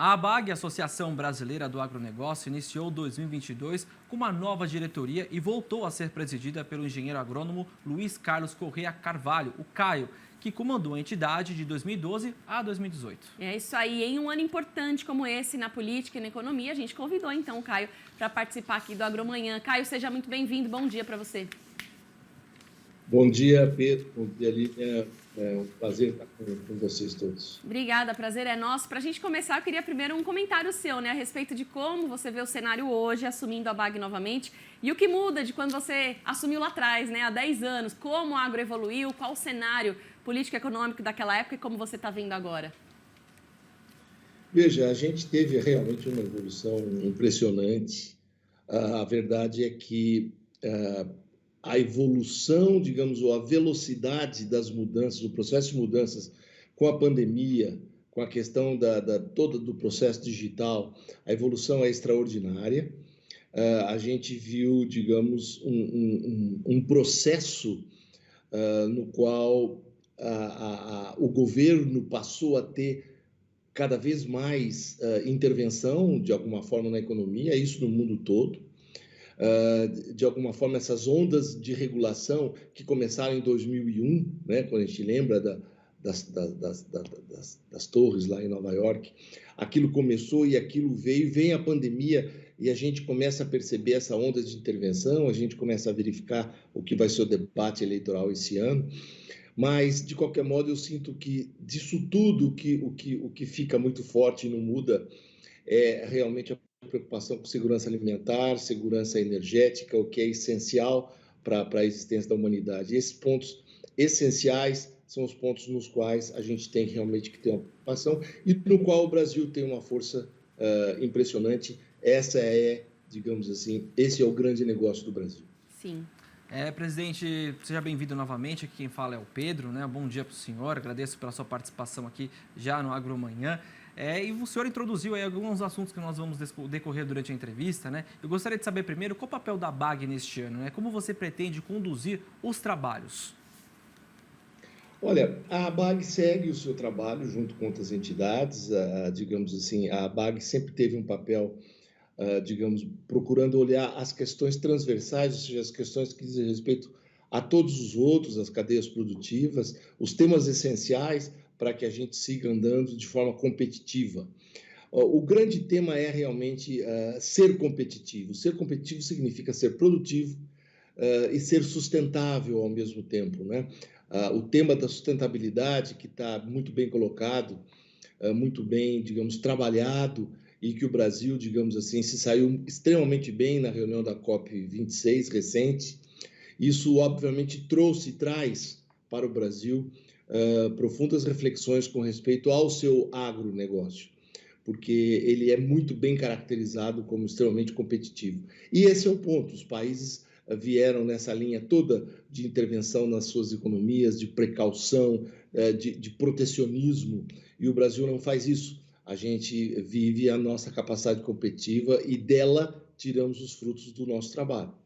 A ABAG, Associação Brasileira do Agronegócio, iniciou 2022 com uma nova diretoria e voltou a ser presidida pelo engenheiro agrônomo Luiz Carlos Corrêa Carvalho, o Caio, que comandou a entidade de 2012 a 2018. É isso aí. Em um ano importante como esse na política e na economia, a gente convidou então o Caio para participar aqui do Agromanhã. Caio, seja muito bem-vindo. Bom dia para você. Bom dia, Pedro. Bom dia, Lívia. É um prazer estar com vocês todos. Obrigada, prazer é nosso. Para a gente começar, eu queria primeiro um comentário seu, né, a respeito de como você vê o cenário hoje, assumindo a ABAG novamente, e o que muda de quando você assumiu lá atrás, né, há 10 anos, como o agro evoluiu, qual o cenário político-econômico daquela época e como você está vendo agora. Veja, a gente teve realmente uma evolução impressionante. A verdade é que a evolução, digamos, ou a velocidade das mudanças, o processo de mudanças com a pandemia, com a questão toda do processo digital, a evolução é extraordinária. A gente viu, digamos, um processo no qual o governo passou a ter cada vez mais intervenção, de alguma forma, na economia, isso no mundo todo. De alguma forma, essas ondas de regulação que começaram em 2001, né, quando a gente lembra das torres lá em Nova York, aquilo começou e aquilo veio, vem a pandemia e a gente começa a perceber essa onda de intervenção, a gente começa a verificar o que vai ser o debate eleitoral esse ano, mas, de qualquer modo, eu sinto que disso tudo o que fica muito forte e não muda é realmente a preocupação com segurança alimentar, segurança energética, o que é essencial para a existência da humanidade. E esses pontos essenciais são os pontos nos quais a gente tem realmente que ter uma preocupação e no qual o Brasil tem uma força impressionante. Essa é, digamos assim, esse é o grande negócio do Brasil. Sim. Presidente, seja bem-vindo novamente. Aqui quem fala é o Pedro, né? Bom dia para o senhor, agradeço pela sua participação aqui já no Agromanhã. E o senhor introduziu aí alguns assuntos que nós vamos decorrer durante a entrevista, né? Eu gostaria de saber primeiro qual o papel da ABAG neste ano, né? Como você pretende conduzir os trabalhos? Olha, a ABAG segue o seu trabalho junto com outras entidades, digamos assim, a ABAG sempre teve um papel, digamos, procurando olhar as questões transversais, ou seja, as questões que dizem respeito a todos os outros, as cadeias produtivas, os temas essenciais para que a gente siga andando de forma competitiva. O grande tema é realmente ser competitivo. Ser competitivo significa ser produtivo e ser sustentável ao mesmo tempo, né? O tema da sustentabilidade, que está muito bem colocado, muito bem, digamos, trabalhado, e que o Brasil, digamos assim, se saiu extremamente bem na reunião da COP26 recente. Isso, obviamente, trouxe e traz para o Brasil profundas reflexões com respeito ao seu agronegócio, porque ele é muito bem caracterizado como extremamente competitivo. E esse é o ponto, os países vieram nessa linha toda de intervenção nas suas economias, de precaução, de protecionismo, e o Brasil não faz isso. A gente vive a nossa capacidade competitiva e dela tiramos os frutos do nosso trabalho.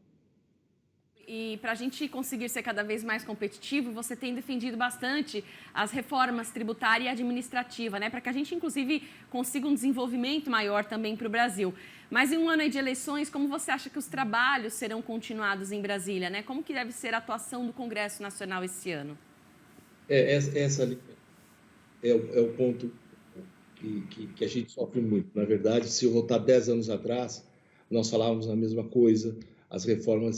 E para a gente conseguir ser cada vez mais competitivo, você tem defendido bastante as reformas tributária e administrativa, né? Para que a gente, inclusive, consiga um desenvolvimento maior também para o Brasil. Mas em um ano aí de eleições, como você acha que os trabalhos serão continuados em Brasília, né? Como que deve ser a atuação do Congresso Nacional esse ano? Essa é o ponto que a gente sofre muito. Na verdade, se eu voltar 10 anos atrás, nós falávamos a mesma coisa.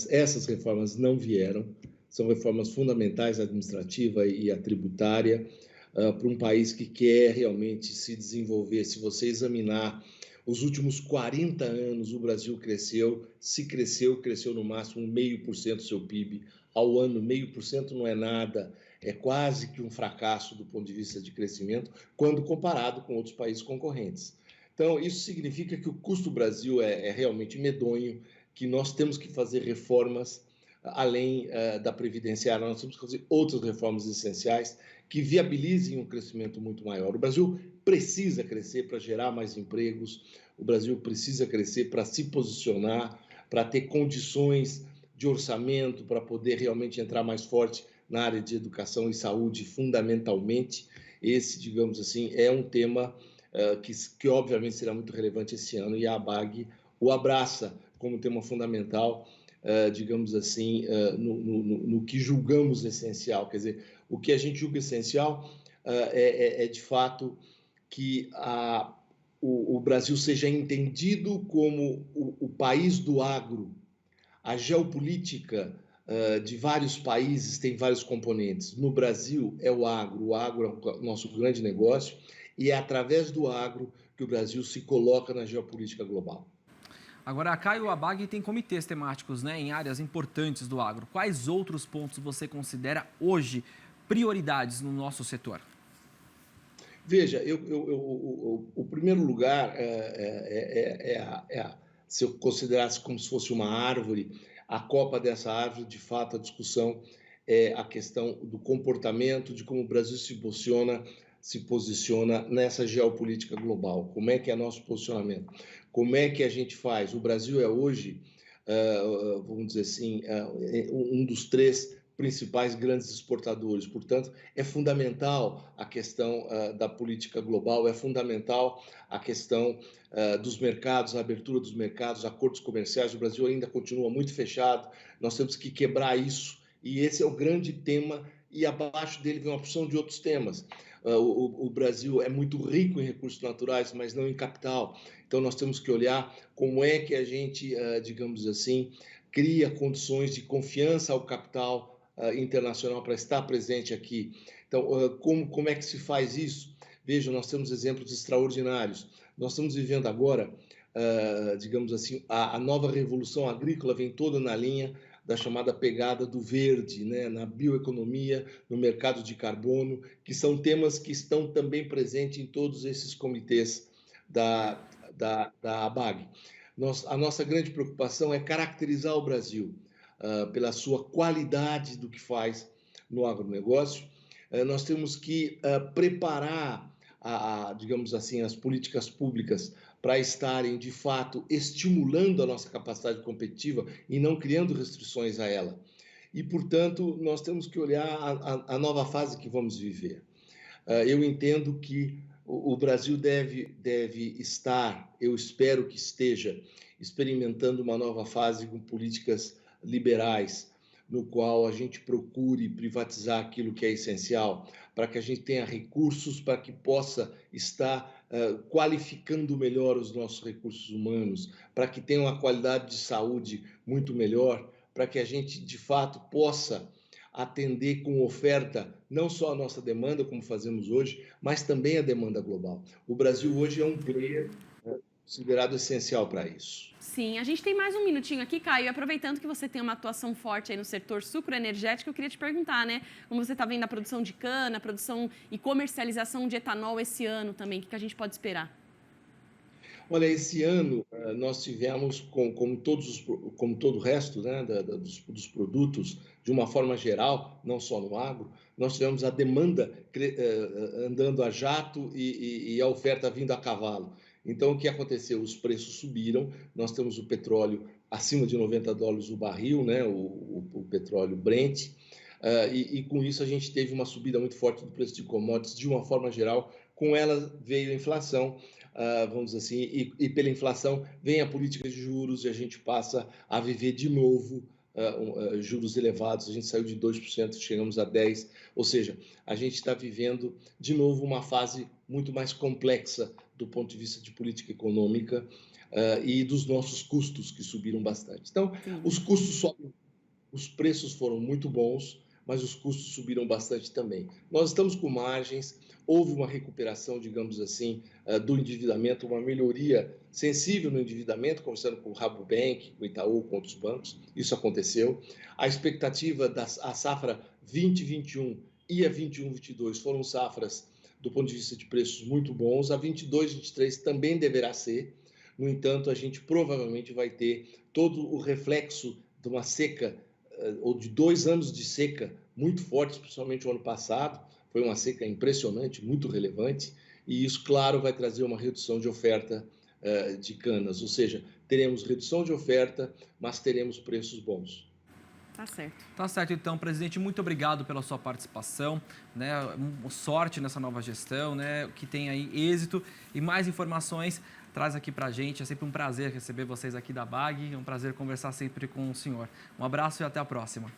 Essas reformas não vieram, são reformas fundamentais, a administrativa e a tributária, para um país que quer realmente se desenvolver. Se você examinar os últimos 40 anos, o Brasil cresceu, cresceu no máximo 0,5% do seu PIB ao ano. 0,5% não é nada, é quase que um fracasso do ponto de vista de crescimento, quando comparado com outros países concorrentes. Então, isso significa que o custo do Brasil é realmente medonho, que nós temos que fazer reformas além da previdenciária, nós temos que fazer outras reformas essenciais que viabilizem um crescimento muito maior. O Brasil precisa crescer para gerar mais empregos, o Brasil precisa crescer para se posicionar, para ter condições de orçamento, para poder realmente entrar mais forte na área de educação e saúde, fundamentalmente. Esse, digamos assim, é um tema que obviamente será muito relevante esse ano, e a ABAG o abraça como tema fundamental, digamos assim, no que julgamos essencial. Quer dizer, o que a gente julga essencial de fato, que o Brasil seja entendido como o país do agro. A geopolítica de vários países tem vários componentes. No Brasil é o agro é o nosso grande negócio, e é através do agro que o Brasil se coloca na geopolítica global. Agora, a CAI e o ABAG tem comitês temáticos, né, em áreas importantes do agro. Quais outros pontos você considera hoje prioridades no nosso setor? Veja, o primeiro lugar se eu considerasse como se fosse uma árvore, a copa dessa árvore, de fato, a discussão é a questão do comportamento, de como o Brasil se posiciona nessa geopolítica global. Como é que é nosso posicionamento? Como é que a gente faz? O Brasil é hoje, vamos dizer assim, um dos 3 principais grandes exportadores. Portanto, é fundamental a questão da política global, é fundamental a questão dos mercados, a abertura dos mercados, acordos comerciais. O Brasil ainda continua muito fechado, nós temos que quebrar isso, e esse é o grande tema, e abaixo dele vem uma porção de outros temas. O Brasil é muito rico em recursos naturais, mas não em capital. Então, nós temos que olhar como é que a gente, digamos assim, cria condições de confiança ao capital internacional para estar presente aqui. Então, como é que se faz isso? Vejam, nós temos exemplos extraordinários. Nós estamos vivendo agora, digamos assim, a nova revolução agrícola vem toda na linha da chamada pegada do verde, né? Na bioeconomia, no mercado de carbono, que são temas que estão também presentes em todos esses comitês da ABAG. A nossa grande preocupação é caracterizar o Brasil pela sua qualidade do que faz no agronegócio. Nós temos que preparar, digamos assim, as políticas públicas para estarem, de fato, estimulando a nossa capacidade competitiva e não criando restrições a ela. E, portanto, nós temos que olhar a nova fase que vamos viver. Eu entendo que o Brasil deve estar, eu espero que esteja, experimentando uma nova fase com políticas liberais, no qual a gente procure privatizar aquilo que é essencial, para que a gente tenha recursos para que possa estar qualificando melhor os nossos recursos humanos, para que tenha uma qualidade de saúde muito melhor, para que a gente, de fato, possa atender com oferta não só a nossa demanda, como fazemos hoje, mas também a demanda global. O Brasil hoje é um player considerado essencial para isso. Sim, a gente tem mais um minutinho aqui, Caio. Aproveitando que você tem uma atuação forte aí no setor sucroenergético, eu queria te perguntar, né? Como você está vendo a produção de cana, a produção e comercialização de etanol esse ano também, o que a gente pode esperar? Olha, esse ano nós tivemos, como todo o resto, né, dos produtos, de uma forma geral, não só no agro, nós tivemos a demanda andando a jato e a oferta vindo a cavalo. Então, o que aconteceu? Os preços subiram, nós temos o petróleo acima de $90 o barril, né, o petróleo Brent, e com isso a gente teve uma subida muito forte do preço de commodities de uma forma geral. Com ela veio a inflação, vamos dizer assim, e pela inflação vem a política de juros e a gente passa a viver de novo juros elevados. A gente saiu de 2%, chegamos a 10%, ou seja, a gente está vivendo de novo uma fase muito mais complexa do ponto de vista de política econômica e dos nossos custos, que subiram bastante. Então, os custos sobem, os preços foram muito bons, mas os custos subiram bastante também. Nós estamos com margens, houve uma recuperação, digamos assim, do endividamento, uma melhoria sensível no endividamento, conversando com o Rabobank, com o Itaú, com outros bancos, isso aconteceu. A expectativa da safra 2021 e a 21/22 foram safras, do ponto de vista de preços, muito bons. A 22/23 também deverá ser. No entanto, a gente provavelmente vai ter todo o reflexo de uma seca, ou de 2 anos de seca muito fortes, principalmente o ano passado. Foi uma seca impressionante, muito relevante, e isso, claro, vai trazer uma redução de oferta de canas, ou seja, teremos redução de oferta, mas teremos preços bons. Tá certo. Tá certo, então, presidente, muito obrigado pela sua participação, né? Sorte nessa nova gestão, né? Que tenha aí êxito e mais informações traz aqui pra gente. É sempre um prazer receber vocês aqui da BAG, é um prazer conversar sempre com o senhor. Um abraço e até a próxima.